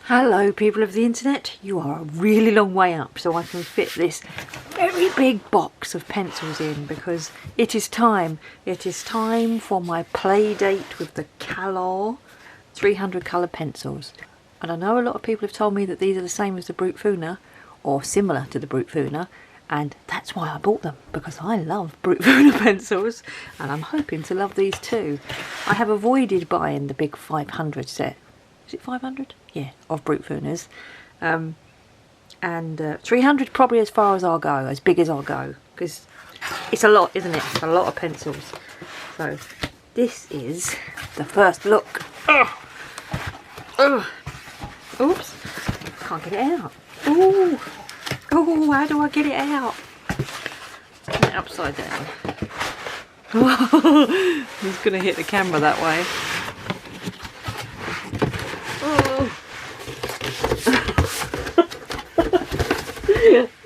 Hello people of the internet, you are a really long way up so I can fit this very big box of pencils in because it is time for my play date with the Kalour 300 colour pencils. And I know a lot of people have told me that these are the same as the Brute Funa or similar to the Brute Funa, and that's why I bought them, because I love Brute Funa pencils and I'm hoping to love these too. I have avoided buying the big 500 set. Is it 500? Yeah, of Brute Funas. And 300 probably as far as I'll go, as big as I'll go, because it's a lot, isn't it? It's a lot of pencils. So this is the first look. Oops, can't get it out. Oh, how do I get it out? Turn it upside down. He's going to hit the camera that way.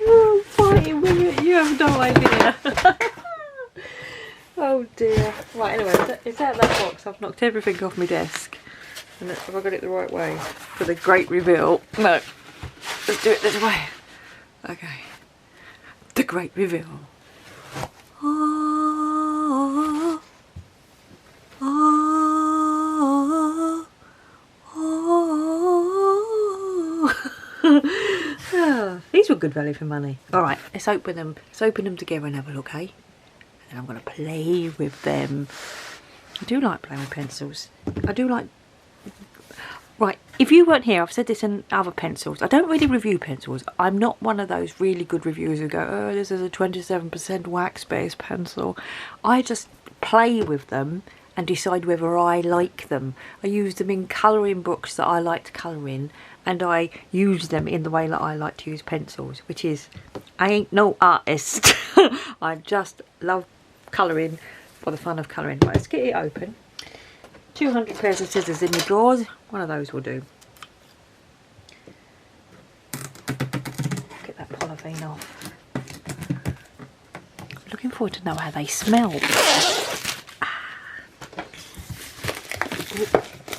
Oh, fighting with it, you have no idea. Oh dear. Right, anyway, it's out of that box. I've knocked everything off my desk. And have I got it the right way for the great reveal? No. Let's do it this way. Okay. The great reveal. These were good value for money. Alright, let's open them. Let's open them together and have a look, eh? And I'm going to play with them. I do like playing with pencils. I do like... Right, if you weren't here, I've said this in other pencils. I don't really review pencils. I'm not one of those really good reviewers who go, oh, this is a 27% wax-based pencil. I just play with them and decide whether I like them. I use them in colouring books that I like to colour in, and I use them in the way that I like to use pencils, which is, I ain't no artist. I just love colouring for the fun of colouring. Right, let's get it open. 200 pairs of scissors in your drawers. One of those will do. Get that polythene off. Looking forward to know how they smell.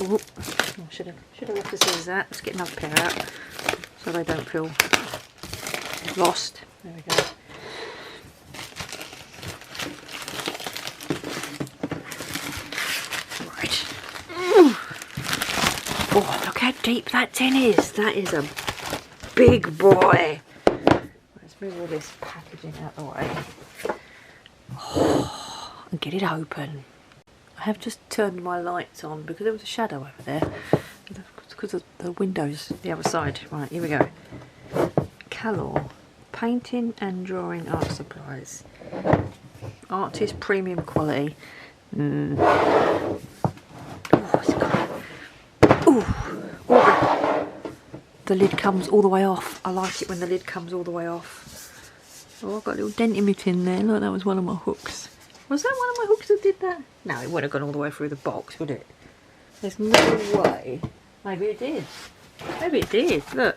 Ooh. Oh, should have left the scissors out. Let's get another pair out so they don't feel lost. There we go. Right. Oh, look how deep that tin is. That is a big boy. Let's move all this packaging out the way. Oh, and get it open. I have just turned my lights on because there was a shadow over there. Because of the windows the other side. Right, here we go. Kalour. Painting and drawing art supplies. Artist premium quality. Oh, it's got... Oh, the lid comes all the way off. I like it when the lid comes all the way off. Oh, I've got a little dent in my tin there. Look, that was one of my hooks. Was that one of my hooks that did that? No, it wouldn't have gone all the way through the box, would it? There's no way. Maybe it did. Maybe it did. Look.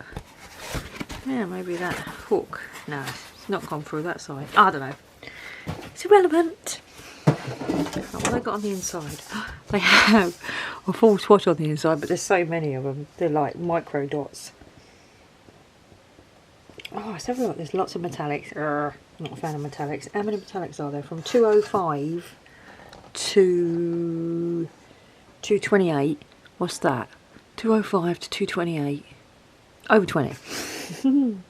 Yeah, maybe that hook. No, it's not gone through that side. I don't know. It's irrelevant. What have they got on the inside? They have a full swatch on the inside, but there's so many of them. They're like micro dots. Oh, let's have a look. There's lots of metallics. Not a fan of metallics. How many metallics are there? From 205 to 228. What's that? 205 to 228. Over 20. And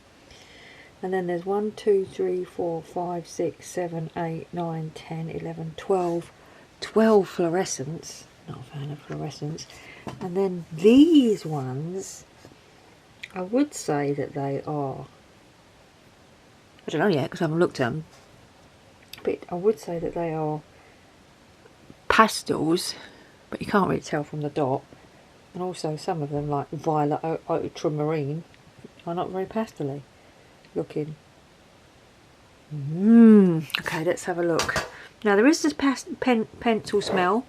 then there's 1, 2, 3, 4, 5, 6, 7, 8, 9, 10, 11, 12. 12 fluorescents. Not a fan of fluorescents. And then these ones, I would say that they are... I don't know yet because I haven't looked at them, but I would say that they are pastels, but you can't really tell from the dot. And also some of them, like violet ultramarine, are not very pastel-y looking. Okay, let's have a look. Now there is this pencil smell.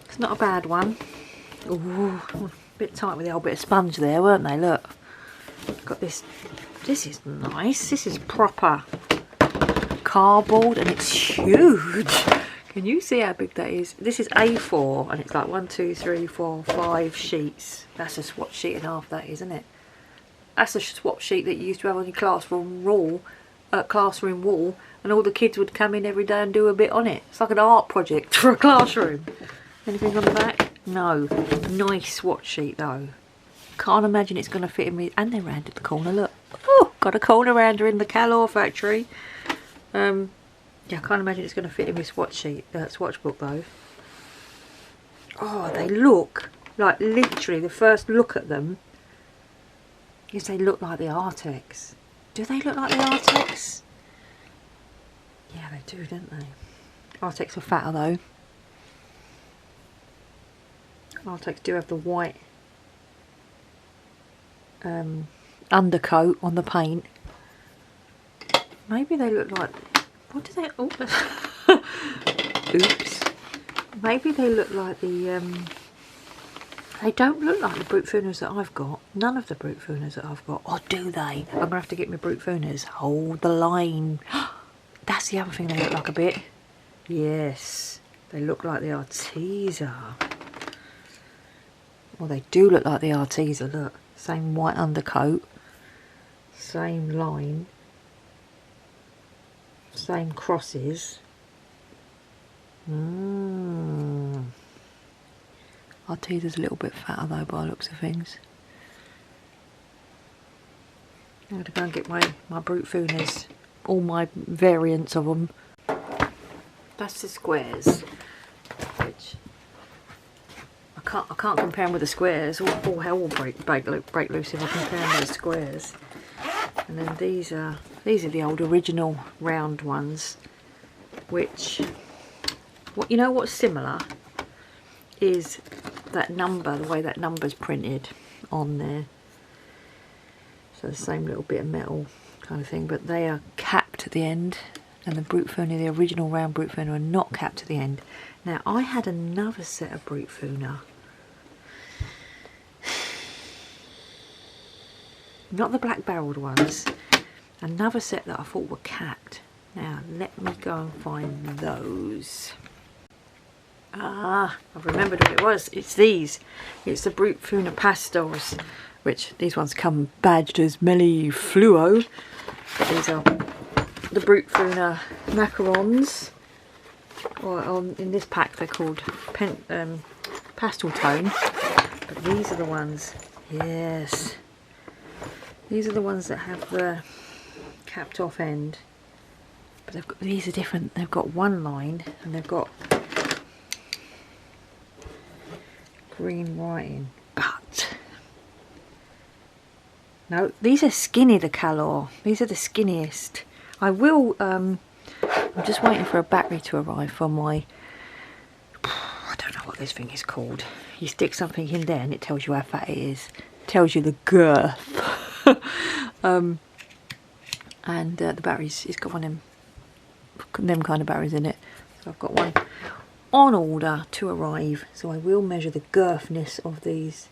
It's not a bad one. Ooh, a bit tight with the old bit of sponge there, weren't they? Look, got this. This is nice. This is proper cardboard and it's huge. Can Can you see how big that is? This is A4 and it's like 1, 2, 3, 4, 5 sheets. That's a swatch sheet and a half, that is, isn't it? That's a swatch sheet that you used to have on your classroom wall, and all the kids would come in every day and do a bit on it. It's like an art project for a classroom. Anything on the back? No. Nice swatch sheet though. Can't imagine it's going to fit in me. And they rounded the corner, look. Oh, got a corner rounder in the Kalour factory. Yeah, I can't imagine it's going to fit in my swatch sheet, swatch book though. Oh, they look like, literally, the first look at them is they look like the Artex. Do they look like the Artex? Yeah, they do, don't they? Artex are fatter though. Artex do have the white undercoat on the paint. Maybe they look like, what do they, oh, oops. Maybe they look like the, they don't look like the Brute Fooners that I've got. None of the Brute Fooners that I've got. Or do they? I'm going to have to get my Brute Fooners. Hold the line. That's the other thing they look like a bit. Yes. They look like the Arteza. Well, they do look like the Arteza, look. Same white undercoat. Same line. Same crosses. Arteza's a little bit fatter though by the looks of things. I'm going to go and get my Brute Fooners. All my variants of them. That's the squares. Which I can't compare them with the squares. All hell will break loose if I compare them with the squares. And then these are the old original round ones, which, what you know what's similar is that number, the way that number's printed on there. So the same little bit of metal kind of thing, but they are capped at the end, and the Brute Fooner, the original round Brute Fooner, are not capped at the end. Now I had another set of Brute Fooner, not the black barreled ones, another set that I thought were capped. Now let me go and find those. Ah, I've remembered what it was. It's these. It's the Brute Fooner Pastels, which these ones come badged as Melly Fluo. But these are the Brute Fooner macarons. Or in this pack they're called pastel tone. But these are the ones, yes. These are the ones that have the capped off end. But they've got, these are different. They've got one line and they've got green writing. But no, these are skinny, the Kalour. These are the skinniest. I will, I'm just waiting for a battery to arrive for my, I don't know what this thing is called. You stick something in there and it tells you how fat it is. It tells you the girth. And the batteries, it's got one of them kind of batteries in it. So I've got one on order to arrive. So I will measure the girthness of these.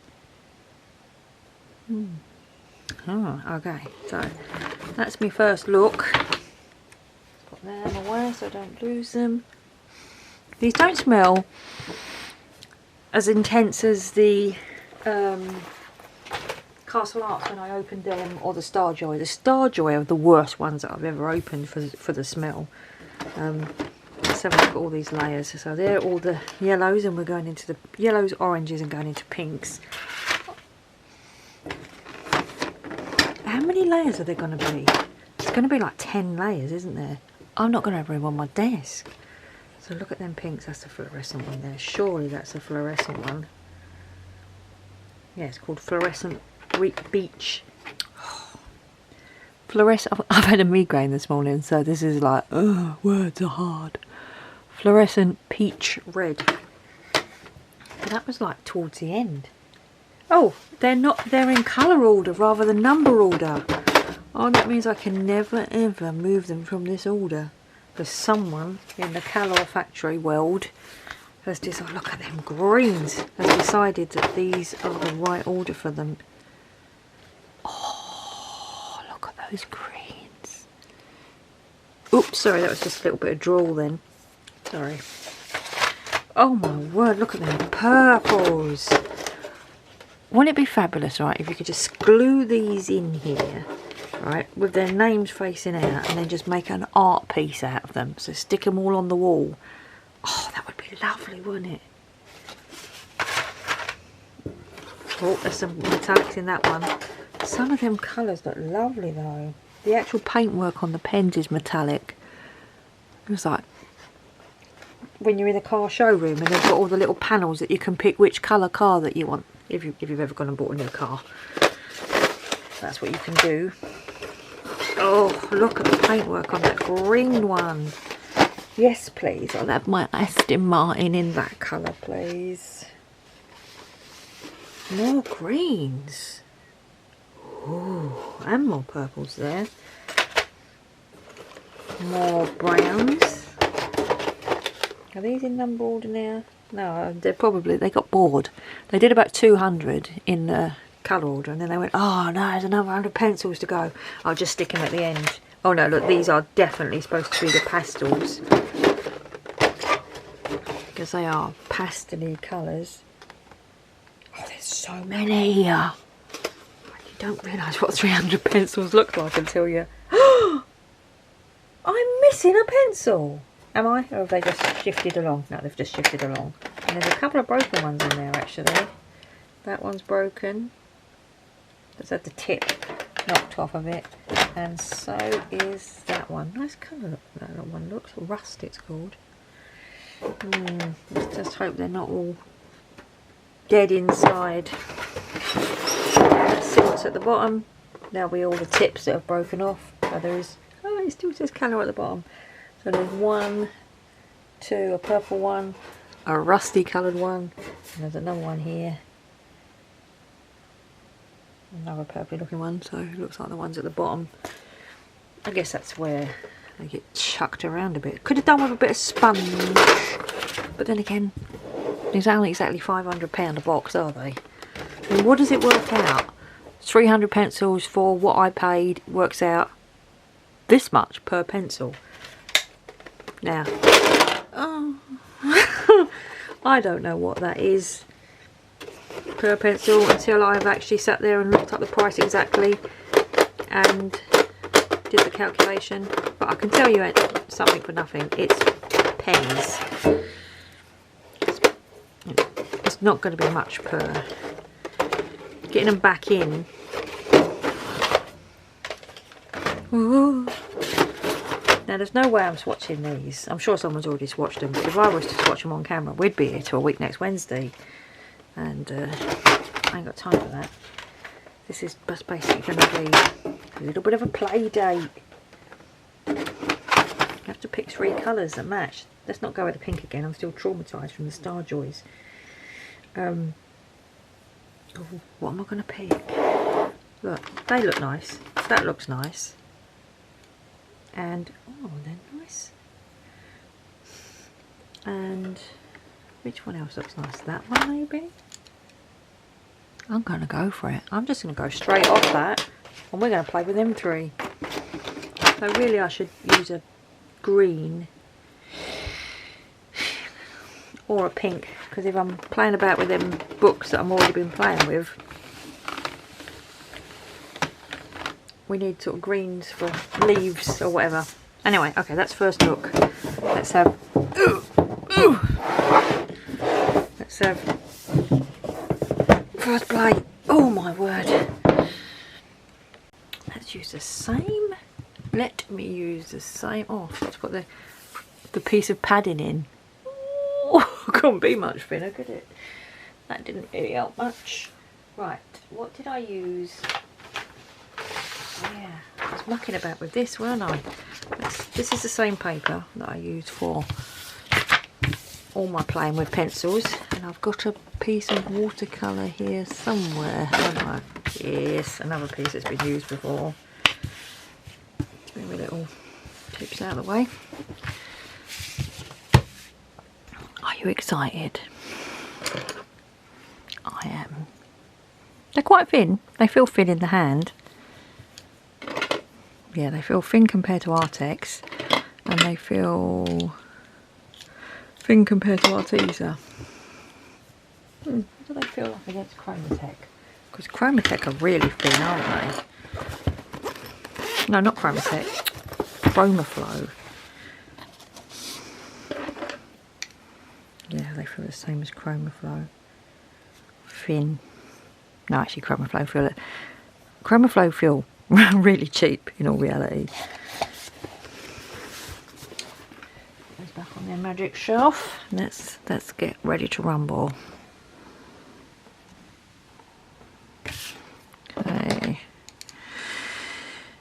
Oh, okay, so that's my first look. Put them away so I don't lose them. These don't smell as intense as the Castle Arts when I opened them, or the Starjoy. The Starjoy are the worst ones that I've ever opened for the smell. So we've got all these layers. So they're all the yellows, and we're going into the yellows, oranges, and going into pinks. How many layers are there going to be? It's going to be like 10 layers, isn't there? I'm not going to have room on my desk. So look at them pinks. That's the fluorescent one there. Surely that's the fluorescent one. Yeah, it's called Fluorescent Beach. Fluorescent. I've had a migraine this morning, so this is like, oh, words are hard. Fluorescent Peach Red. But that was like towards the end. Oh, they're not, they're in colour order rather than number order. Oh, that means I can never ever move them from this order. Because someone in the Kalour factory world has decided, look at them greens, has decided that these are the right order for them. Oh, look at those greens. Oops, sorry, that was just a little bit of drawl then. Sorry. Oh my word, look at them purples. Wouldn't it be fabulous, right, if you could just glue these in here, right, with their names facing out, and then just make an art piece out of them. So stick them all on the wall. Oh, that would be lovely, wouldn't it? Oh, there's some metallics in that one. Some of them colours look lovely though. The actual paintwork on the pens is metallic. It's like when you're in a car showroom and they've got all the little panels that you can pick which colour car that you want. If you've ever gone and bought a new car, that's what you can do. Oh, look at the paintwork on that green one. Yes, please. I'll have my Aston Martin in that colour, please. More greens. Ooh, and more purples there. More browns. Are these in number order now? No, they got bored. They did about 200 in the colour order, and then they went, oh no, there's another 100 pencils to go. I'll just stick them at the end. Oh no, look, these are definitely supposed to be the pastels, because they are pastel-y colours. Oh, there's so many. You don't realise what 300 pencils look like until you... I'm missing a pencil. Am I? Or have they just shifted along? No, they've just shifted along. And there's a couple of broken ones in there actually. That one's broken. Let's have the tip knocked off of it. And so is that one. Nice colour look that one looks. Rust it's called. Let's just hope they're not all dead inside. Silts at the bottom. There'll be all the tips that have broken off. So there is... Oh, it still says colour at the bottom. So there's 1, 2, a purple one, a rusty coloured one, and there's another one here. Another purple looking one, so it looks like the ones at the bottom. I guess that's where they get chucked around a bit. Could have done with a bit of sponge, but then again, these aren't exactly £500 a box, are they? And what does it work out? 300 pencils for what I paid works out this much per pencil. Now, oh, I don't know what that is per pencil until I've actually sat there and looked up the price exactly and did the calculation. But I can tell you it's something for nothing. It's pens. It's not going to be much per. Getting them back in. Ooh. Now there's no way I'm swatching these. I'm sure someone's already swatched them, but if I was to swatch them on camera, we'd be here till a week next Wednesday, and I ain't got time for that. This is just basically going to be a little bit of a play date. You have to pick 3 colours that match. Let's not go with the pink again. I'm still traumatised from the Star Joys. Oh, what am I going to pick? Look, they look nice. That looks nice. And oh, they're nice. And which one else looks nice? That one maybe? I'm going to go for it. I'm just going to go straight off that, and we're going to play with them 3. So really I should use a green or a pink, because if I'm playing about with them books that I've already been playing with, we need sort of greens for leaves or whatever. Anyway, okay, that's first look. Let's have... Let's have... First play. Oh my word. Let's use the same. Let me use the same. Oh, I forgot to put the piece of padding in. Oh, couldn't be much thinner, could it? That didn't really help much. Right, what did I use? Yeah, I was mucking about with this, weren't I? This is the same paper that I use for all my playing with pencils, and I've got a piece of watercolour here somewhere, haven't I? Yes, another piece that's been used before. Move my little tips out of the way. Are you excited? I am. They're quite thin. They feel thin in the hand. Yeah, they feel thin compared to Artex, and they feel thin compared to Arteza. What do they feel like against Chromatech? Because Chromatech are really thin, aren't they? No, not Chromatech. Chromaflow. Yeah, they feel the same as Chromaflow. Thin. No, actually Chromaflow feel really cheap in all reality. Those back on their magic shelf. Let's get ready to rumble. Okay.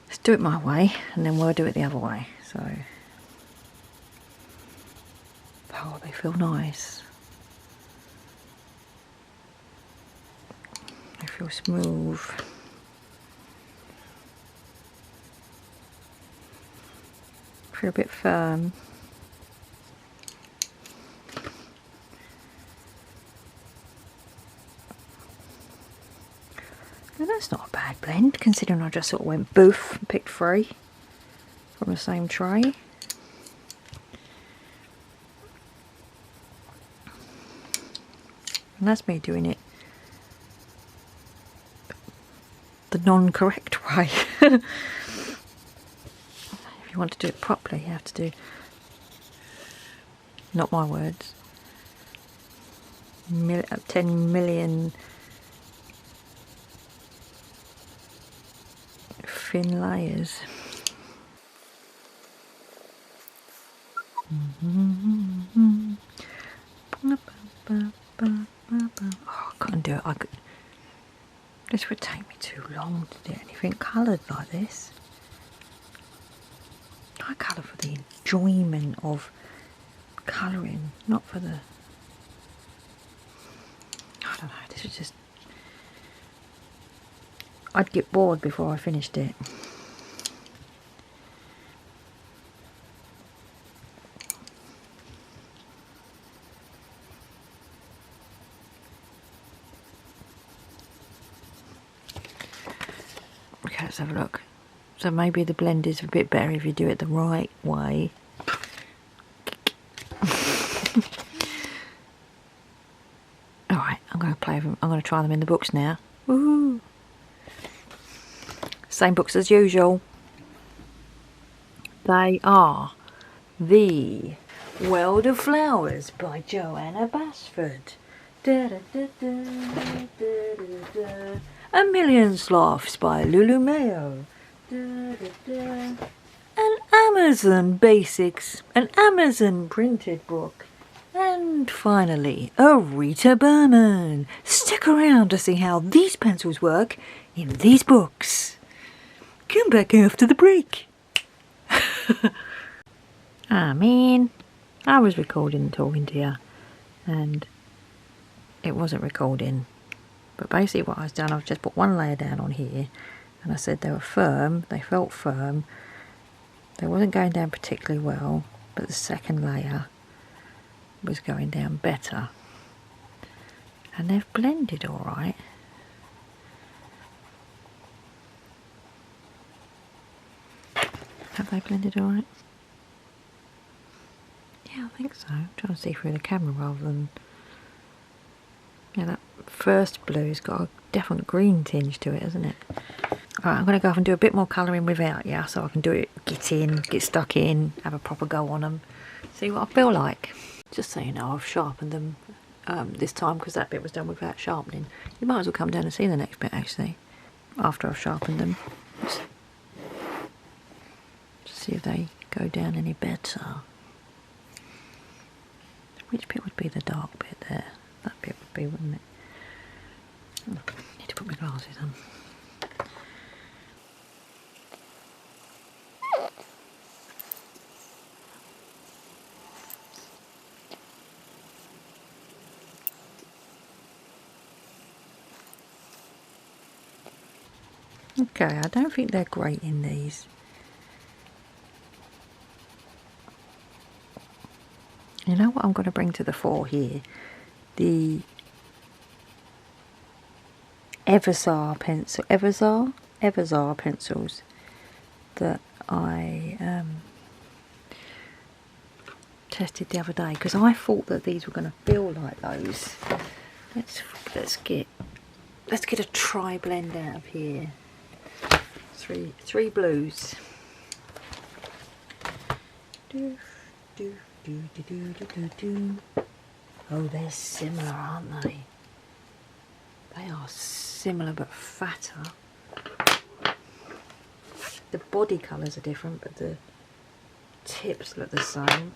Let's do it my way, and then we'll do it the other way. So, oh, they feel nice. They feel smooth. Feel a bit firm. Now that's not a bad blend, considering I just sort of went boof and picked 3 from the same tray. And that's me doing it the non-correct way. If you want to do it properly, you have to do, not my words, 10 million thin layers. Oh, I can't do it. This would take me too long to do anything coloured like this. I colour for the enjoyment of colouring, not for the... I don't know, this is just... I'd get bored before I finished it. Okay, let's have a look. So maybe the blend is a bit better if you do it the right way. Alright, I'm going to play with them. I'm going to try them in the books now. Woohoo! Same books as usual. They are The World of Flowers by Johanna Basford. Da, da, da, da, da, da, da. A Million Sloths by Lulu Mayo. Da, da, da. An Amazon Basics, an Amazon printed book. And finally, a Rita Berman. Stick around to see how these pencils work in these books. Come back after the break. Ah, man, I was recording and talking to you, and it wasn't recording. But basically what I've done, I've just put one layer down on here, and I said they were firm, they felt firm, they wasn't going down particularly well, but the second layer was going down better. And they've blended alright. Have they blended alright? Yeah, I think so. I'm trying to see through the camera rather than... Yeah, that first blue's got a definite green tinge to it, hasn't it? Alright, I'm going to go off and do a bit more colouring without you, so I can do it, get stuck in, have a proper go on them, see what I feel like. Just so you know, I've sharpened them this time because that bit was done without sharpening. You might as well come down and see the next bit actually, after I've sharpened them. Just see if they go down any better. Which bit would be the dark bit there? That bit would be, wouldn't it? Oh, I need to put my glasses on. Okay, I don't think they're great in these. You know what I'm going to bring to the fore here? The Everzar pencil, Everzar pencils that I tested the other day, because I thought that these were going to feel like those. Let's get a tri blend out of here. Three blues. Oh, they're similar, aren't they? They are similar but fatter. The body colours are different, but the tips look the same.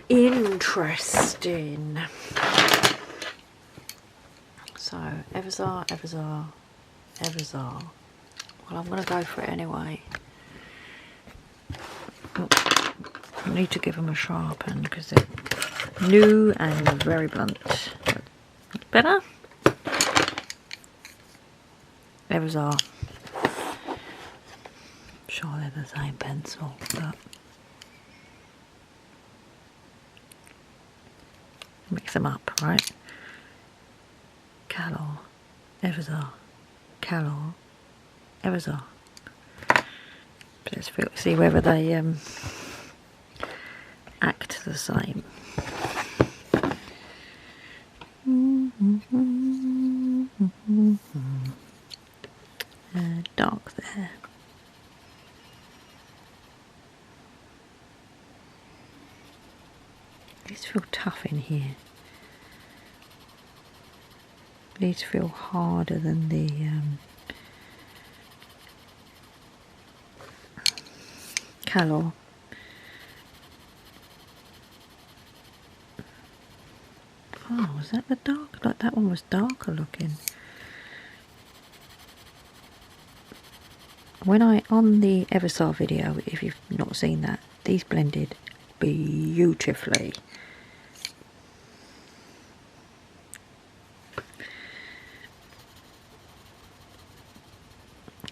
Interesting. So, Everzar. Well, I'm going to go for it anyway. Oh, I need to give them a sharpen because they're new and very blunt. Better? Everzar. Sure, they're the same pencil, but mix them up, right? Kalour, Everzar, Kalour, Everzar. Let's see whether they act the same. Dark there. These feel tough in here. These feel harder than the Kalour. Oh, was that the dark? Like that one was darker looking. When on the Everzar video, if you've not seen that, these blended beautifully.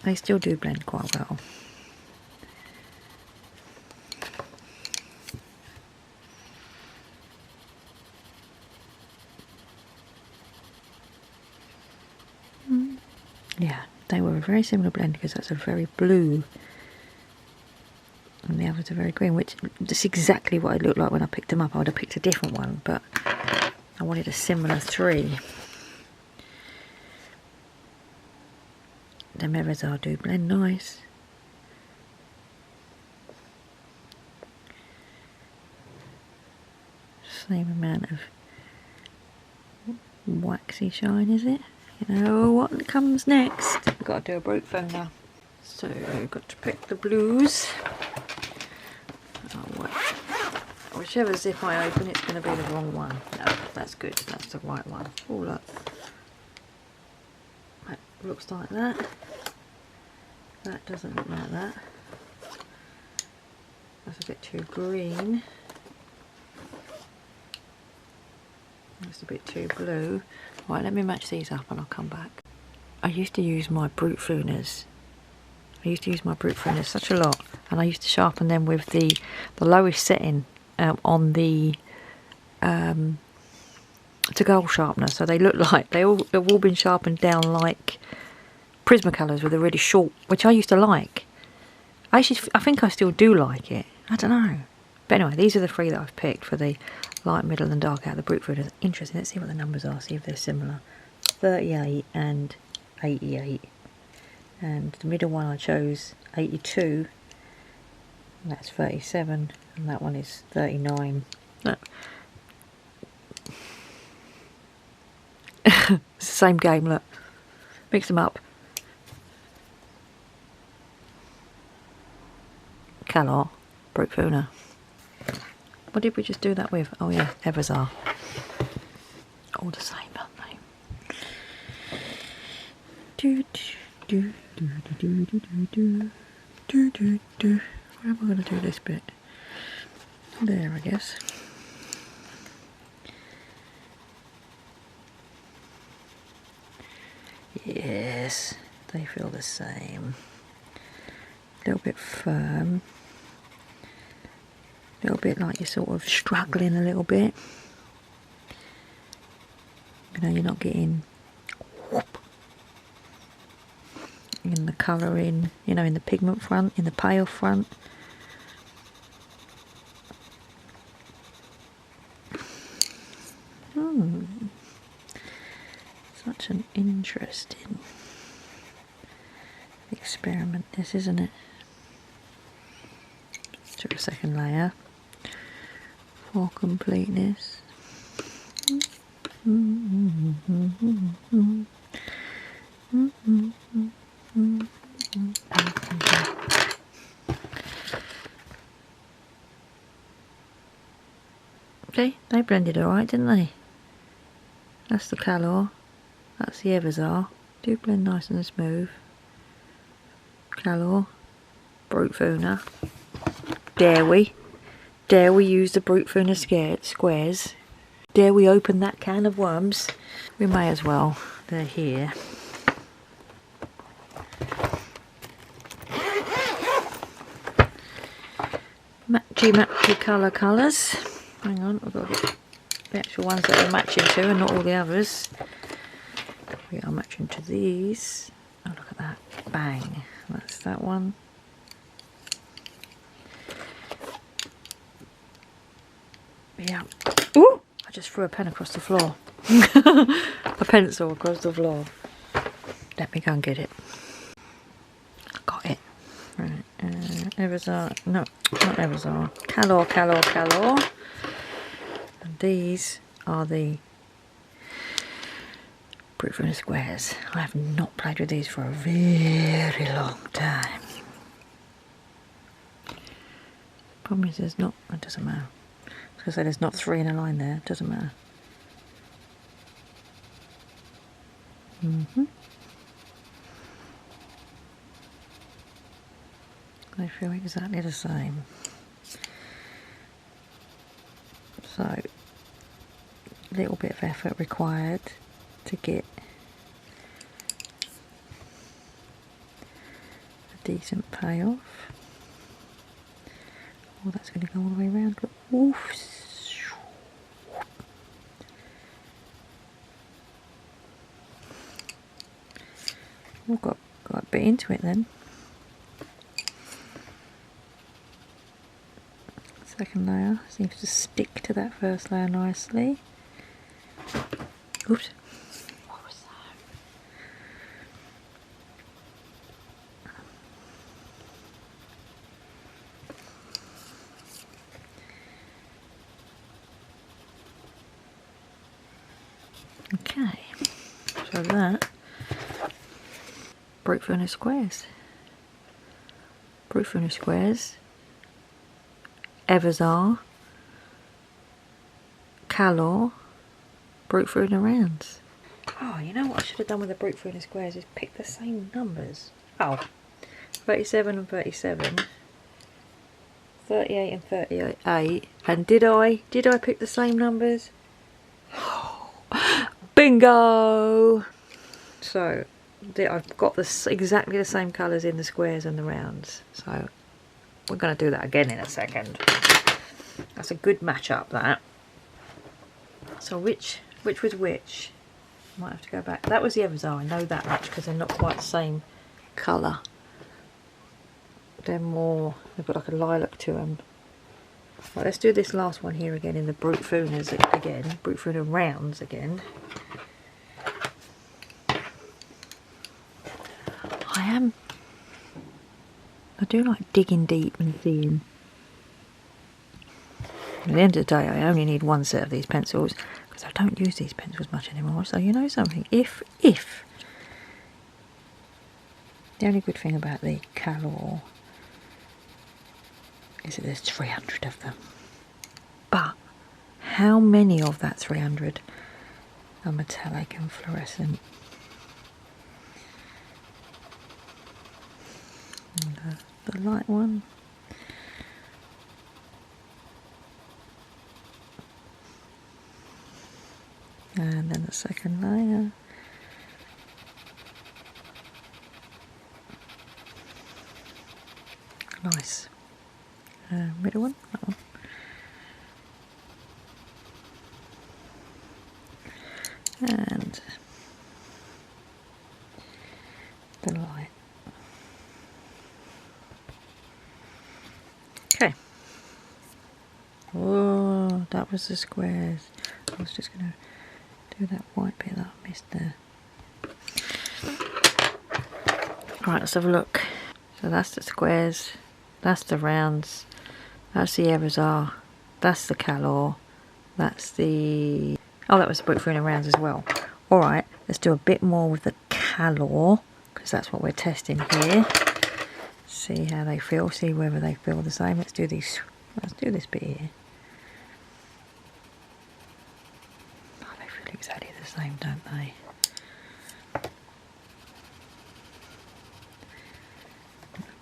They still do blend quite well. Yeah, they were a very similar blend because that's a very blue and the others are very green, which is exactly what it looked like when I picked them up. I would have picked a different one, but I wanted a similar three. The Everzar do blend nice. Same amount of waxy shine, is it? You know what comes next? We've got to do a brute phone now. So we've got to pick the blues. Oh, whichever zip I open, it's going to be the wrong one. No, that's good. That's the right one. Oh, look. That looks like that. That doesn't look like that. That's a bit too green. That's a bit too blue. Right, let me match these up and I'll come back. I used to use my brute flooners. Such a lot, and I used to sharpen them with the lowest setting on the to-go sharpener, so they look like they've all been sharpened down like Prismacolors with a really short, which I used to like. I think I still do like it. I don't know. But anyway, these are the three that I've picked for the light, middle and dark out of the brute flooners. Interesting. Let's see what the numbers are, see if they're similar. 38 and 88. And the middle one I chose 82, and that's 37, and that one is 39. Look. It's the same game, look. Mix them up. Kalour, brute flooner. What did we just do that with? Oh yeah, Everzar. All the same, aren't they? Where am I going to do this bit? There, I guess. Yes, they feel the same. A little bit firm. A little bit like you're sort of struggling a little bit. You know, you're not getting whoop in the colouring, you know, in the pigment front, in the pale front. What an interesting experiment this, isn't it? Let's do a second layer for completeness. Okay, they blended alright, didn't they? That's the Kalour, that's the Everzar. Do blend nice and smooth. Kalour, Brute Fooner. Dare we? Dare we use the Brute Fooner squares? Dare we open that can of worms? We may as well. They're here. Matchy colours. Hang on, I've got to get the actual ones that are matching to and not all the others. We are matching to these. Oh, look at that. Bang. That's that one. Yeah. Ooh! I just threw a pen across the floor. A pencil across the floor. Let me go and get it. Got it. Right. Everzar. No, not Everzar. Kalour. And these are the Brute Fooner squares. I have not played with these for a very long time. Problem is there's not, it doesn't matter. I was going to say there's not 3 in a line there, it doesn't matter. They feel exactly the same. So, a little bit of effort required to get a decent payoff. Oh, that's going to go all the way around. Oof. We've got a bit into it then. Second layer seems to stick to that first layer nicely. Oops. What was that? Okay. So that Brute Fooner squares. Brute Fooner squares. Everzar, Kalour, Brute Fooner rounds. Oh, you know what I should have done with the Brute Fooner squares is pick the same numbers. Oh, 37 and 37, 38 and 38. And did I pick the same numbers? Bingo! So I've got exactly the same colours in the squares and the rounds. So we're going to do that again in a second. That's a good match up, that. So which was which? Might have to go back. That was the Everzar. I know that much because they're not quite the same colour. They're more, they've got like a lilac to them. Right, let's do this last one here again in the Brute Fooners again. Brute Fooner rounds again. I do like digging deep and seeing. At the end of the day, I only need one set of these pencils because I don't use these pencils much anymore. So you know something, if the only good thing about the Kalour is that there's 300 of them. But how many of that 300 are metallic and fluorescent? And the light one. And then the second layer. Nice. Middle one, that one. And the light. Okay. Oh, that was the squares. I was just going to do that white bit that I missed there. Right, let's have a look. So that's the squares, that's the rounds, that's the Everzar, that's the Kalour, that's the... oh, that was the Brookfruit rounds as well. Alright, let's do a bit more with the Kalour, because that's what we're testing here. See how they feel, see whether they feel the same. Let's do this bit here. Oh, they feel exactly the same, don't they?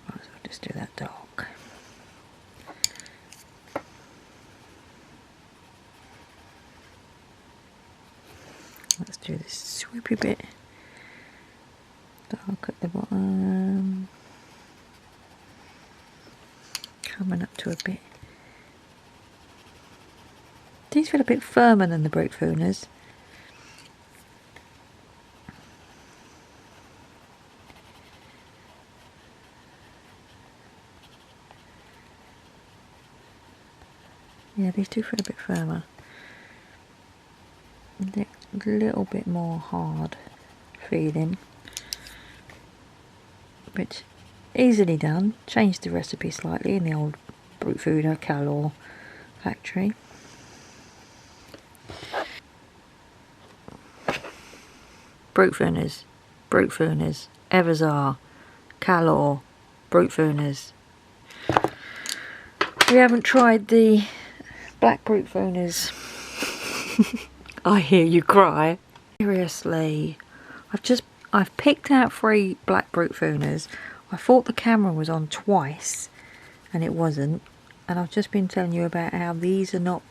Might as well just do that dark. Let's do this swoopy bit dark at the bottom, coming up to a bit. These feel a bit firmer than the Brookfruiters. Yeah, these two feel a bit firmer. A little bit more hard feeling, which easily done. Changed the recipe slightly in the old Brookfruit Kalour factory. Brookfruiters, Everzar, Kalour, Brookfruiters. We haven't tried the black Brookfruiters. I hear you cry. Seriously, I've picked out 3 black Brookfruiters. I thought the camera was on twice and it wasn't, and I've just been telling you about how these are not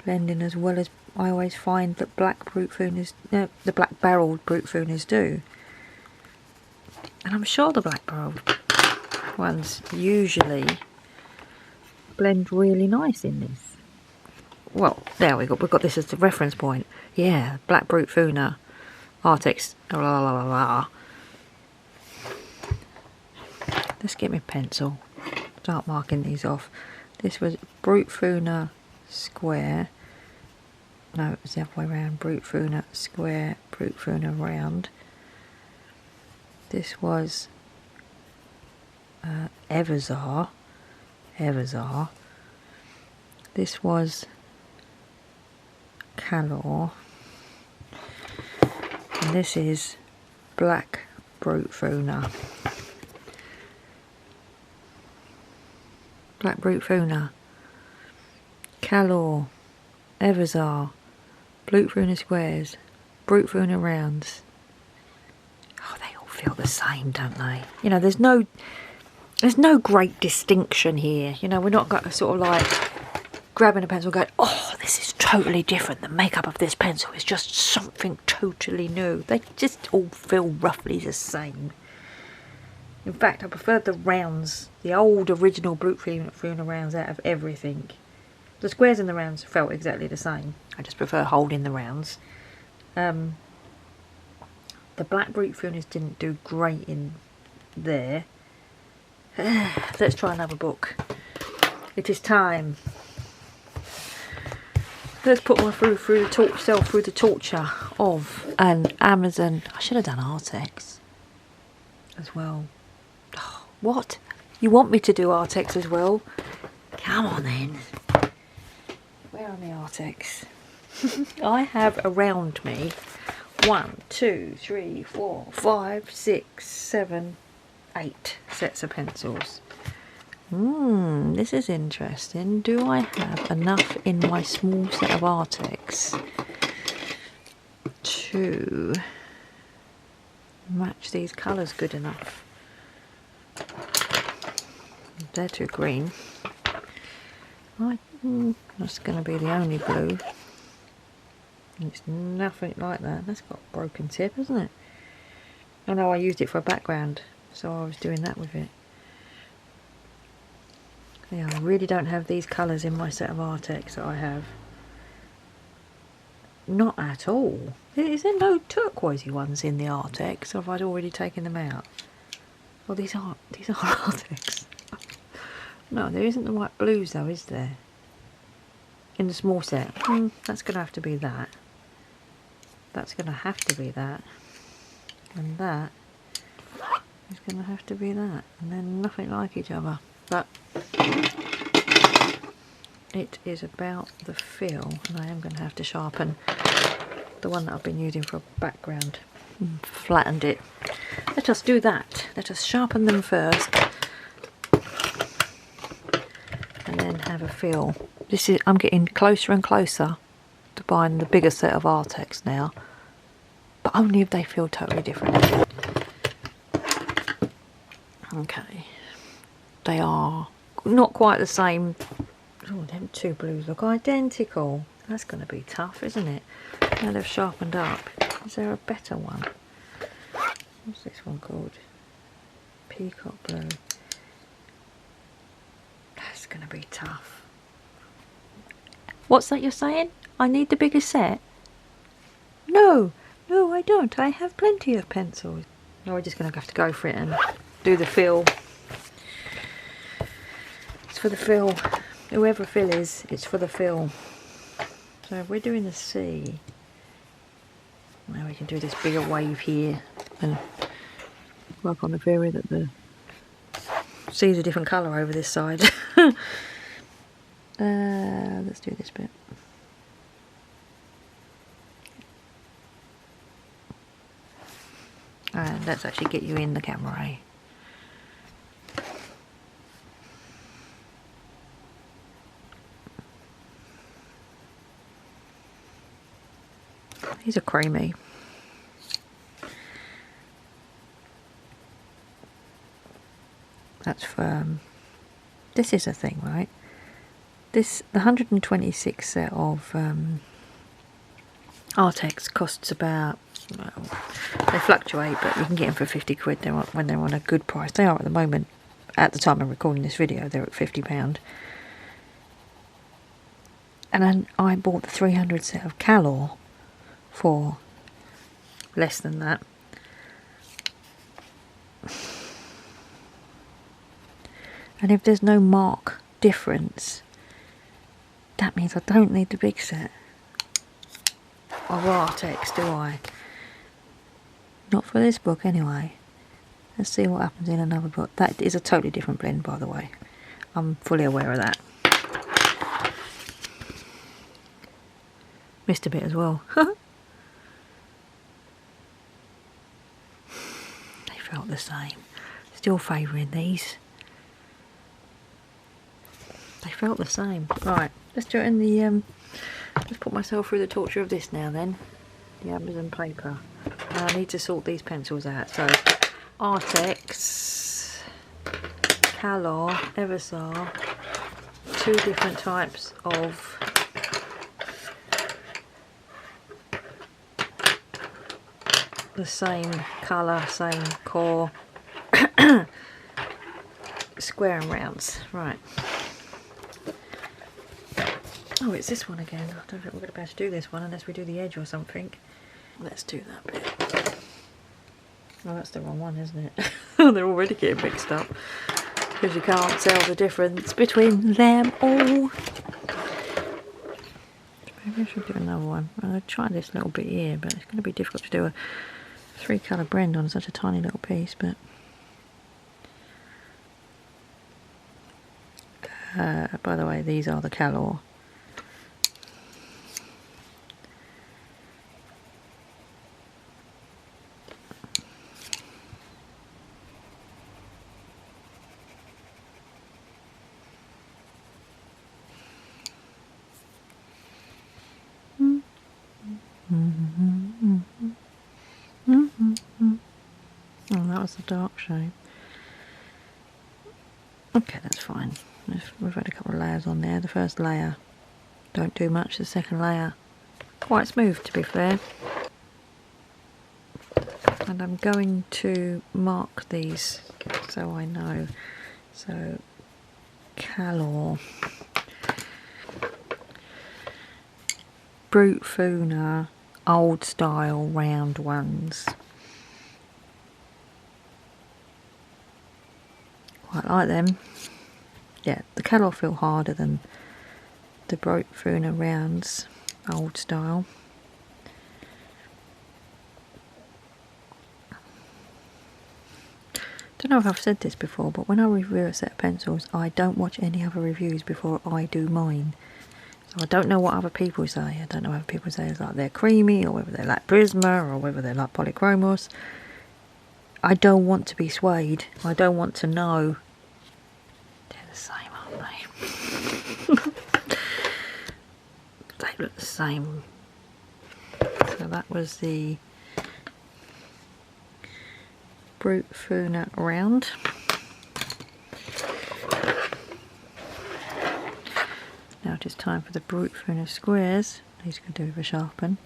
blending as well as I always find that black Brookfruiters, the black barreled Brookfruiters do. And I'm sure the black barreled ones usually blend really nice in this. Well, there we've got this as the reference point. Yeah, black Brookfruit, Artex, la la la la. Let's get my pencil, start marking these off. This was Brookfruit square. No, it was the other way around. Brookfruit square, Brookfruit round. This was Everzar. This was Kalour. And this is black Brookfruit. Black Brookfruit, Kalour, Everzar, Brookfruit squares, Brookfruit rounds. Oh, they all feel the same, don't they? You know, there's no great distinction here. You know, we're not got sort of like grabbing a pencil going, oh, this is totally different. The makeup of this pencil is just something totally new. They just all feel roughly the same. In fact, I preferred the rounds, the old original Brookfruit rounds out of everything. The squares and the rounds felt exactly the same. I just prefer holding the rounds. The black Brookfruiters didn't do great in there. Let's try another book. It is time. Let's put myself through the torture of an Amazon. I should have done Artex as well. Oh, what? You want me to do Artex as well? Come on then. Where are my Artex? I have around me 1, 2, 3, 4, 5, 6, 7, 8 sets of pencils. This is interesting. Do I have enough in my small set of Artex to match these colours good enough? They're too green. That's going to be the only blue. It's nothing like that. That's got a broken tip, hasn't it? I know I used it for a background, so I was doing that with it. Yeah, I really don't have these colours in my set of Artex that I have. Not at all. Is there no turquoisey ones in the Artex, or have I already taken them out? Well, these are Artex. No, there isn't the white blues though, is there? In the small set. That's going to have to be that. That's going to have to be that. and that is going to have to be that, and they're nothing like each other. But it is about the fill, and I am going to have to sharpen the one that I've been using for a background. Flattened it. Let us do that. Let us sharpen them first, and then have a fill. I'm getting closer and closer to buying the bigger set of Artex now, but only if they feel totally different. Okay, they are not quite the same. Oh, them two blues look identical. That's going to be tough, isn't it? Now they've sharpened up. Is there a better one? What's this one called? Peacock blue. That's going to be tough. What's that you're saying? I need the bigger set? No, no I don't. I have plenty of pencils. No, we're just going to have to go for it and do the fill. It's for the fill. Whoever fill is, it's for the fill. So if we're doing the sea, now we can do this bigger wave here and work on the theory that the sea's a different colour over this side. Let's do this bit. And let's actually get you in the camera, eh? These are creamy. That's for this is a thing, right? The 126 set of Artex costs about, well, they fluctuate, but you can get them for 50 quid when they're on a good price. They are at the moment. At the time of recording this video, they're at £50. And then I bought the 300 set of Kalour for less than that. And if there's no mark difference, that means I don't need the big set of Artex, do I? Not for this book anyway. Let's see what happens in another book. That is a totally different blend, by the way. I'm fully aware of that. Missed a bit as well. They felt the same. Still favouring these. They felt the same. Right, let's do it in the let's put myself through the torture of this now then. The Amazon paper. I need to sort these pencils out. So Artex, Kalour, Eversar, two different types of the same colour, same core, square and rounds. Right. Oh, it's this one again. I don't think we're going to be able to do this one unless we do the edge or something. Let's do that bit. Oh, that's the wrong one, isn't it? They're already getting mixed up because you can't tell the difference between them all. Maybe I should do another one. I'm going to try this little bit here, but it's going to be difficult to do a 3-colour blend on such a tiny little piece. But by the way, these are the Kalour. Oh, that was the dark shade. Okay, that's fine. We've had a couple of layers on there. The first layer don't do much. The second layer quite smooth, to be fair. And I'm going to mark these so I know. So Kalour, Brute Funa, old style round ones. Quite like them. Yeah, the Kalour feel harder than the Brute Funa rounds, old style. Don't know if I've said this before, but when I review a set of pencils, I don't watch any other reviews before I do mine. So I don't know what other people say. I don't know whether people say it's like they're creamy, or whether they're like Prisma, or whether they're like Polychromos. I don't want to be swayed. I don't want to know. They're the same, aren't they? They look the same. So that was the Brute Funa round. Now it is time for the Brute Funa squares. These can do with a sharpen.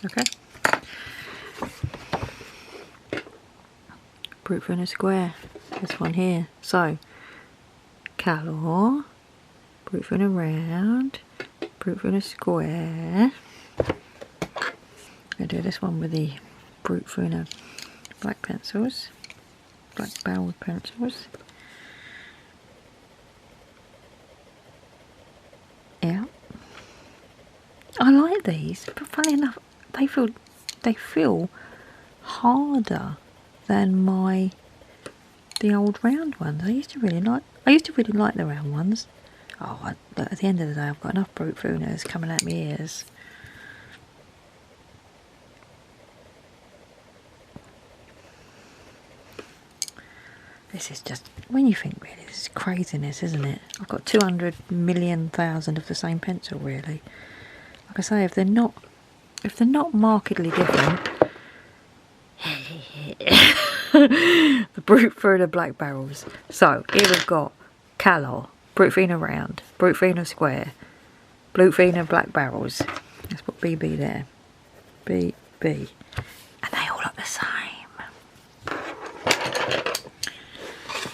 Okay. Brute Funa square. This one here. So, Kalour, Brute Funa round, Brute Funa square. I'm going to do this one with the Brute Funa black pencils, black barreled pencils. Yeah. I like these, but funny enough, they feel harder than the old round ones. I used to really like the round ones. Oh, at the end of the day, I've got enough Brute Funas coming at my ears. This is just, when you think really, this is craziness, isn't it? I've got 200 million thousand of the same pencil, really. Like I say, if they're not markedly different, the Brute Funa black barrels. So here we've got Kalour, Brute Funa round, Brute Funa square, Brute Funa black barrels. Let's put BB there. BB, and they all look the same.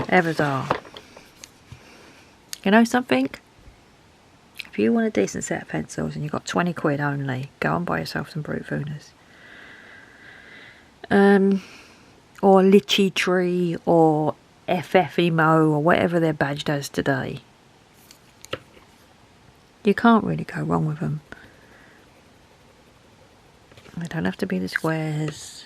Evers are. You know something? If you want a decent set of pencils and you've got 20 quid only, go and buy yourself some Brute Funas. Or Litchi Tree, or FFEMO, or whatever their badge does today. You can't really go wrong with them. They don't have to be the squares.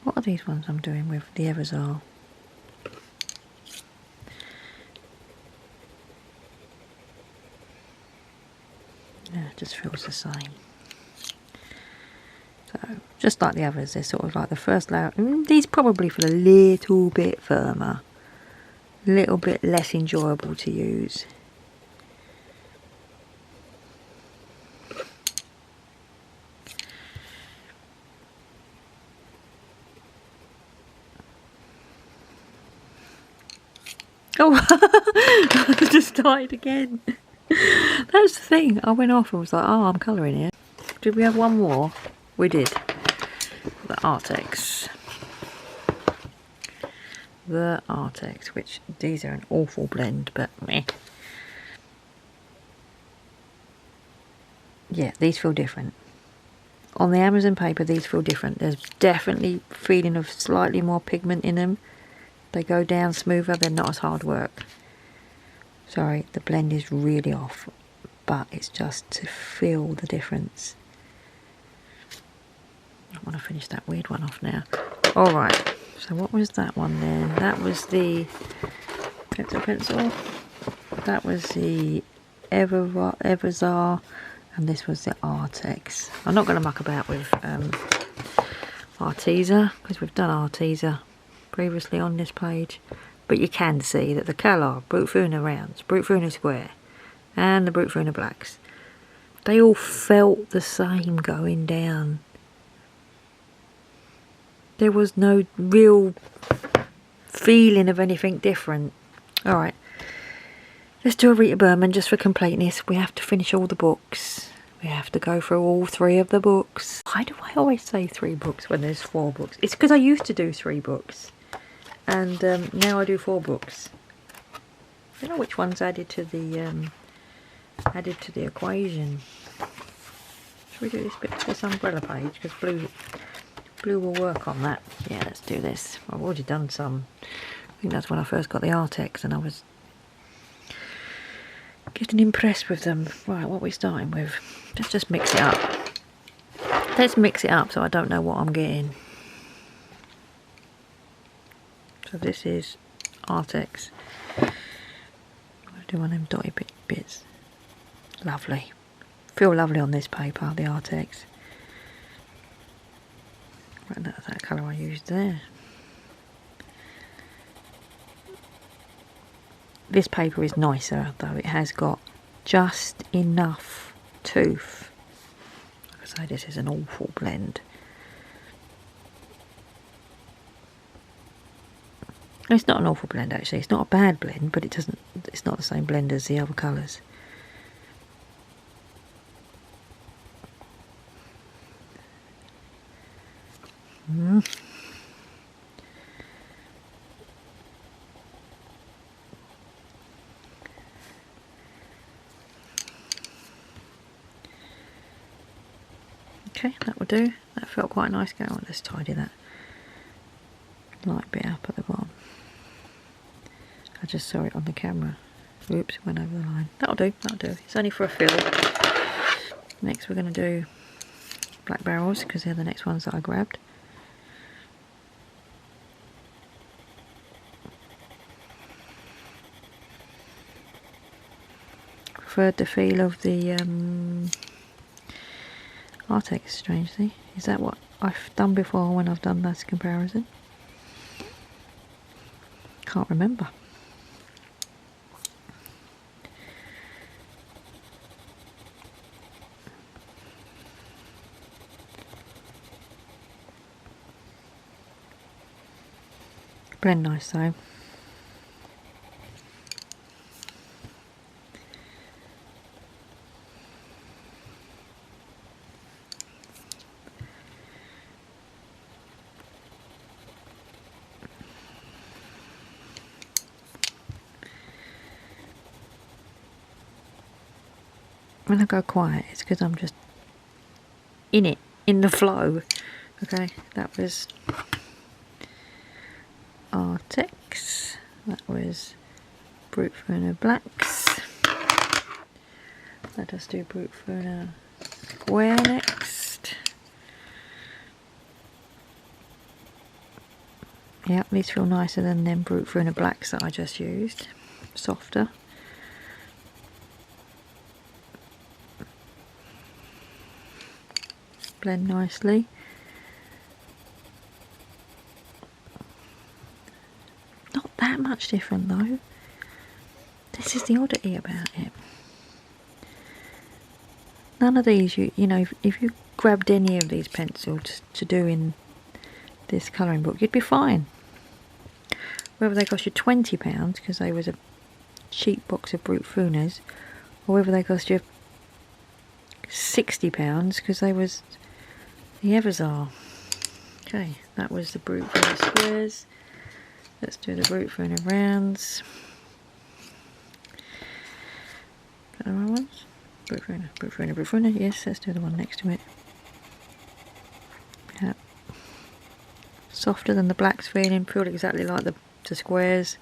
What are these ones I'm doing with? The Evers are. Yeah, it just feels the same. So, just like the others, they're sort of like the first layer. These probably feel a little bit firmer. A little bit less enjoyable to use. Oh, I just died again. That's the thing. I went off and was like, oh, I'm colouring here. Did we have one more? We did. The Artex. The Artex, which these are an awful blend, but meh. Yeah, these feel different. On the Amazon paper, these feel different. There's definitely feeling of slightly more pigment in them. They go down smoother, they're not as hard work. Sorry, the blend is really off, but it's just to feel the difference. I want to finish that weird one off now. Alright, so what was that one then? That was the pencil. That was the Everzar, and this was the Artex. I'm not going to muck about with Arteza, because we've done Arteza previously on this page, but you can see that the Kalour, Brute Funa rounds, Brute Funa square, and the Brute Funa blacks, they all felt the same going down. There was no real feeling of anything different. Alright, let's do a Rita Berman just for completeness. We have to finish all the books. We have to go through all 3 of the books. Why do I always say 3 books when there's 4 books? It's because I used to do 3 books. And now I do 4 books. I don't know which one's added to the equation. Should we do this bit, this umbrella page? Because blue will work on that. Yeah, let's do this. I've already done some. I think that's when I first got the Artex and I was getting impressed with them. Right, what are we starting with? Let's just mix it up. Let's mix it up so I don't know what I'm getting. So this is Artex. I'm going to do one of them dotty bits. Lovely. Feel lovely on this paper, the Artex. Right, that's that colour I used there. This paper is nicer though, it has got just enough tooth. Like I say, this is an awful blend. It's not an awful blend actually, it's not a bad blend, but it's not the same blend as the other colours. Okay, that will do. That felt quite nice. Go on, let's tidy that light bit up at the bottom. I just saw it on the camera. Oops, went over the line. That'll do, that'll do. It's only for a fill. Next we're going to do black barrels because they're the next ones that I grabbed. Preferred the feel of the Artex, strangely. Is that what I've done before when I've done this comparison? Can't remember. Blend nice though. When I go quiet, it's because I'm just in it, in the flow. Okay, that was Artex, that was Brute Furner Blacks. Let us do Brute Furner Square next. Yep, these feel nicer than them Brute Furner Blacks that I just used. Softer. Blend nicely. Not that much different though. This is the oddity about it. None of these, you know, if you grabbed any of these pencils to do in this colouring book, you'd be fine. Whether they cost you £20 because they was a cheap box of Brute Funers, or whether they cost you £60 because they was the Everzar. Okay, that was the Brute Furner Squares. Let's do the Brute Furner Rounds. Got the right ones? Brute Furner, Brute Furner, Brute Furner. Yes, let's do the one next to it. Yep. Softer than the blacks feeling, feel exactly like the squares.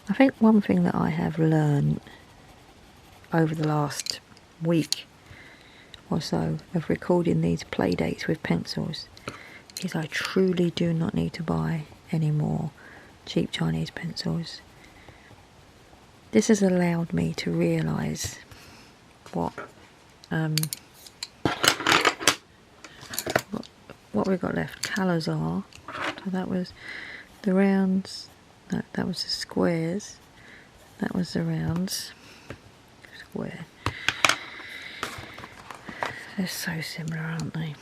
I think one thing that I have learned over the last week or so of recording these play dates with pencils is I truly do not need to buy any more cheap Chinese pencils. This has allowed me to realise what we've got left. Colours are, so that was the rounds, That was the squares. That was the rounds. Square. They're so similar, aren't they?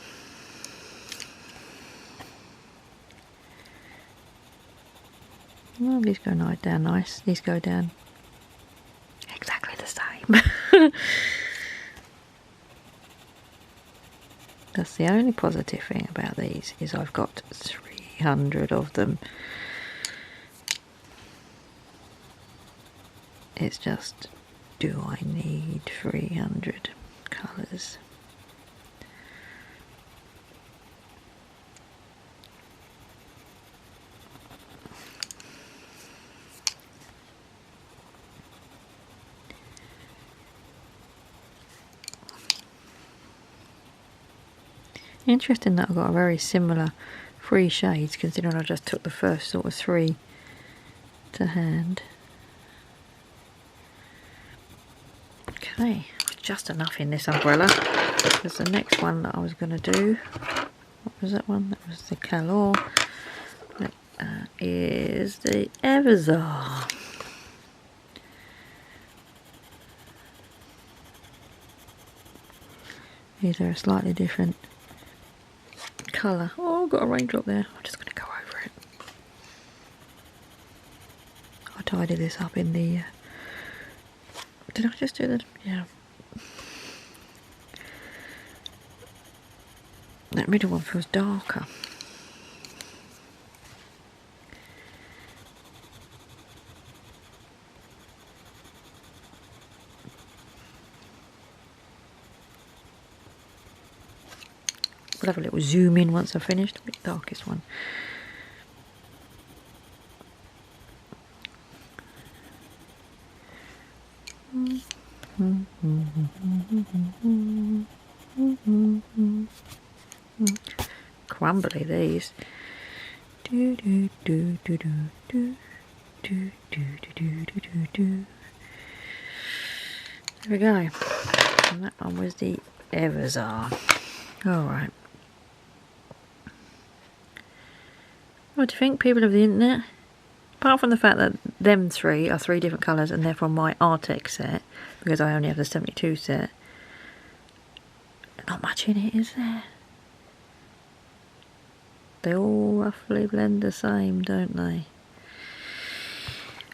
Well, these go down nice. These go down exactly the same. That's the only positive thing about these, is I've got 300 of them. It's just, do I need 300 colours? Interesting that I've got a very similar 3 shades, considering I just took the first sort of 3 to hand. Okay, just enough in this umbrella, because the next one that I was going to do, what was that one? That was the Kalour. That is the Everzar. These are a slightly different colour. Oh, I've got a raindrop there. I'm just going to go over it. I'll tidy this up in the... did I just do that? Yeah. That middle one feels darker. We'll have a little zoom in once I've finished. The darkest one. Crumbly, these. Do do do do do do do do do do do do. There we go. And that one was the Everzar. Alright. What do you think, people of the internet? Apart from the fact that them 3 are 3 different colours and they're from my Artex set, because I only have the 72 set, not much in it, is there? They all roughly blend the same, don't they?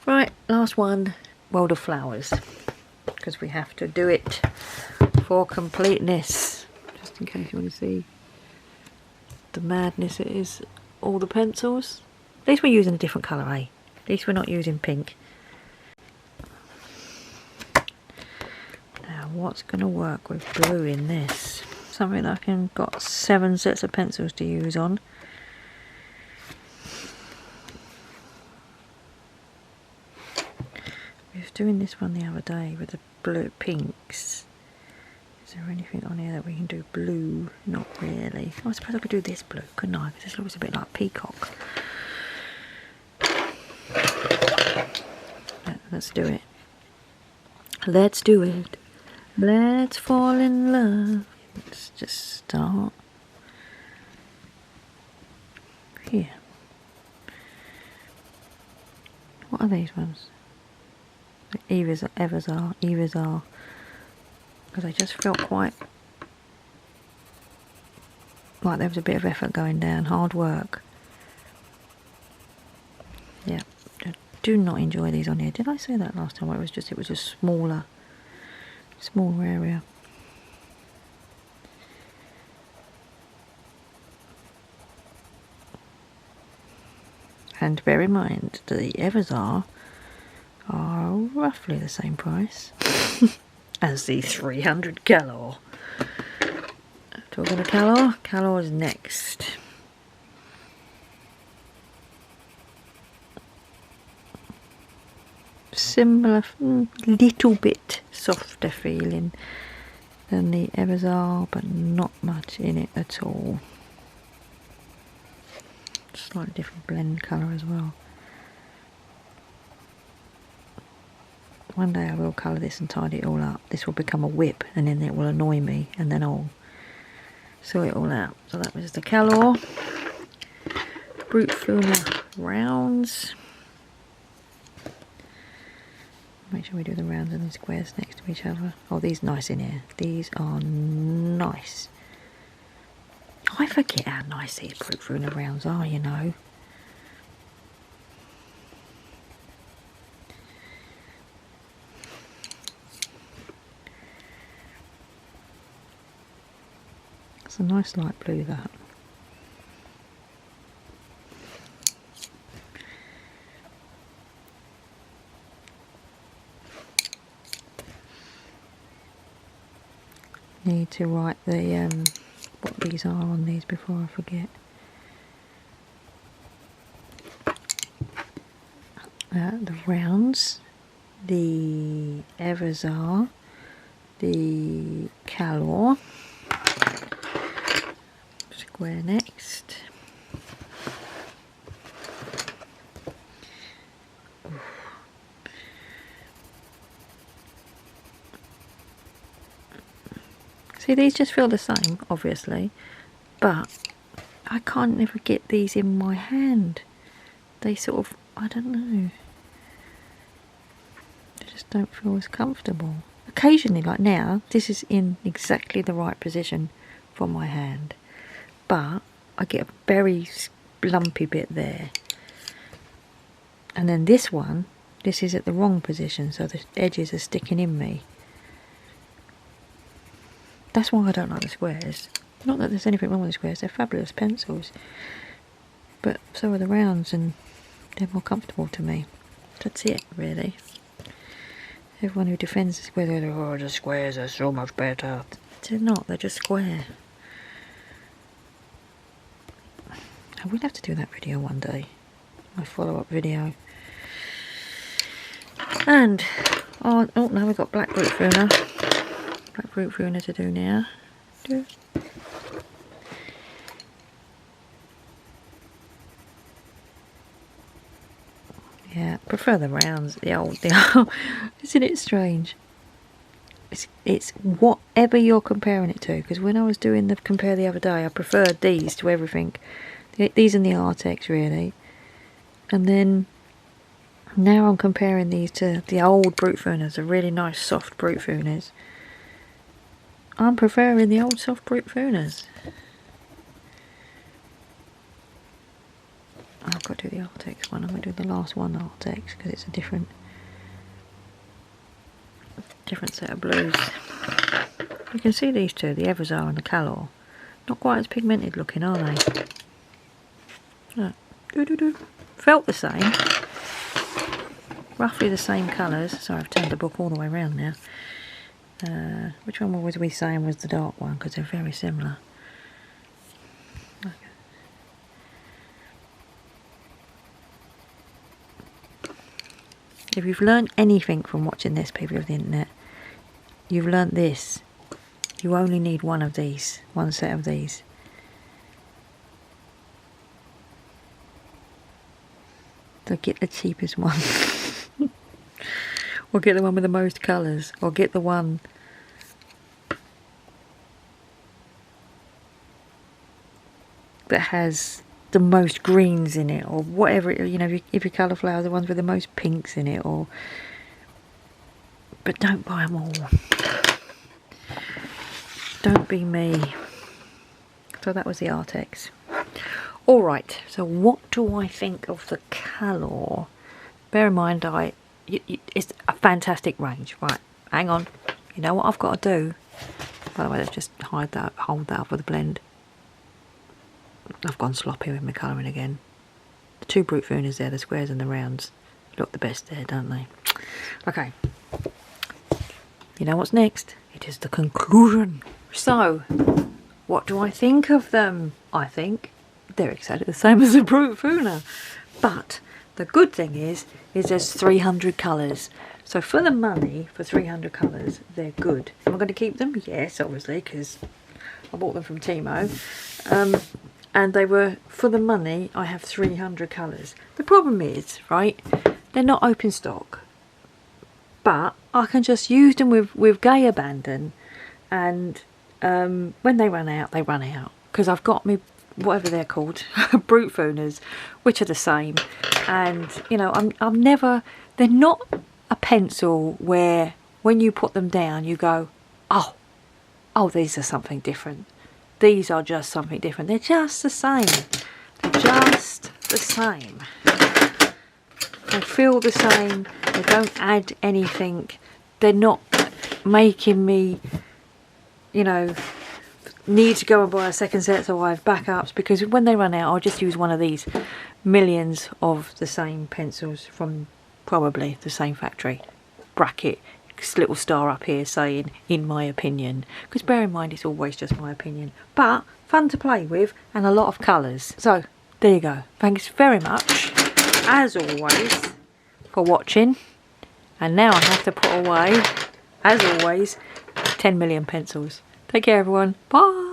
Right, last one, World of Flowers, because we have to do it for completeness, just in case you want to see the madness it is. All the pencils. At least we're using a different colour, eh? At least we're not using pink. Now, what's going to work with blue in this? Something that I can got 7 sets of pencils to use on. We was doing this one the other day with the blue pinks. Is there anything on here that we can do blue? Not really. Oh, I suppose I could do this blue, couldn't I? Because this looks a bit like peacock. Let's do it. Let's do it. Let's fall in love. Let's just start here. What are these ones? Everzar. Because I just felt quite like there was a bit of effort going down, hard work. Yeah, I do not enjoy these on here. Did I say that last time? It was a smaller area. And bear in mind that the Everzar are roughly the same price as the 300 Kalour. Talking of Kalour, Kalour is next. Similar, little bit softer feeling than the Everzar, but not much in it at all. Slightly different blend colour as well. One day I will colour this and tidy it all up. This will become a whip and then it will annoy me and then I'll sort it all out. So that was the Kalour Brute Funa rounds. Make sure we do the rounds and the squares next to each other. Oh, these are nice in here. These are nice. I forget how nice these fruit rounds are, you know. It's a nice light blue, that. Need to write the what these are on these before I forget. The rounds, the Evazar, the Kalour, square next. See, these just feel the same, obviously, but I can't never get these in my hand. They sort of, I don't know, they just don't feel as comfortable. Occasionally, like now, this is in exactly the right position for my hand, but I get a very lumpy bit there. And then this one, this is at the wrong position, so the edges are sticking in me. That's why I don't like the squares. Not that there's anything wrong with the squares, they're fabulous pencils. But so are the rounds, and they're more comfortable to me. That's it, really. Everyone who defends the squares, they're like, oh, the squares are so much better. They're not, they're just square. I will have to do that video one day. My follow-up video. And, oh no, we've got black root pruner. Black root pruner to do now. Yeah, prefer the rounds, the old. Isn't it strange? It's whatever you're comparing it to, because when I was doing the compare the other day, I preferred these to everything. These and the Artex, really. And then now I'm comparing these to the old brute pruners, the really nice soft brute pruners. I'm preferring the old soft brute pruners. I've got to do the Artex one. I'm going to do the last one Artex because it's a different set of blues. You can see these two, the Evazar and the Kalour. Not quite as pigmented looking, are they? Look. Felt the same. Roughly the same colours. Sorry, I've turned the book all the way around now. Which one was we saying was the dark one? Because they're very similar. Okay. If you've learned anything from watching this, people of the internet, you've learnt this. You only need one of these, one set of these. So get the cheapest one. Or get the one with the most colours. Or get the one that has the most greens in it, or whatever, you know, if you colour flower, the ones with the most pinks in it, or, but don't buy them all. Don't be me. So that was the Artex. Alright, so what do I think of the Kalour? Bear in mind, it's a fantastic range. Right, hang on. You know what I've got to do? By the way, let's just hold that up with the blend. I've gone sloppy with my colouring again. The two brute pruners there, the squares and the rounds, look the best there, don't they? Okay. You know what's next? It is the conclusion. So, what do I think of them? I think they're exactly the same as a brute pruner. But the good thing is there's 300 colours. So for the money, for 300 colours, they're good. Am I going to keep them? Yes, obviously, because I bought them from Timo. And they were, for the money, I have 300 colours. The problem is, right, they're not open stock. But I can just use them with gay abandon. And when they run out, they run out. Because I've got me, whatever they're called, brute pruners, which are the same. And, you know, I'm never, they're not a pencil where when you put them down you go, oh, these are something different. These are just something different. They're just the same. They're just the same. They feel the same. They don't add anything. They're not making me, you know, need to go and buy a second set, so I have backups, because when they run out I'll just use one of these millions of the same pencils from probably the same factory. Bracket, this little star up here saying in my opinion, because bear in mind it's always just my opinion, but fun to play with and a lot of colours. So there you go. Thanks very much as always for watching, and now I have to put away, as always, 10 million pencils. Take care everyone. Bye.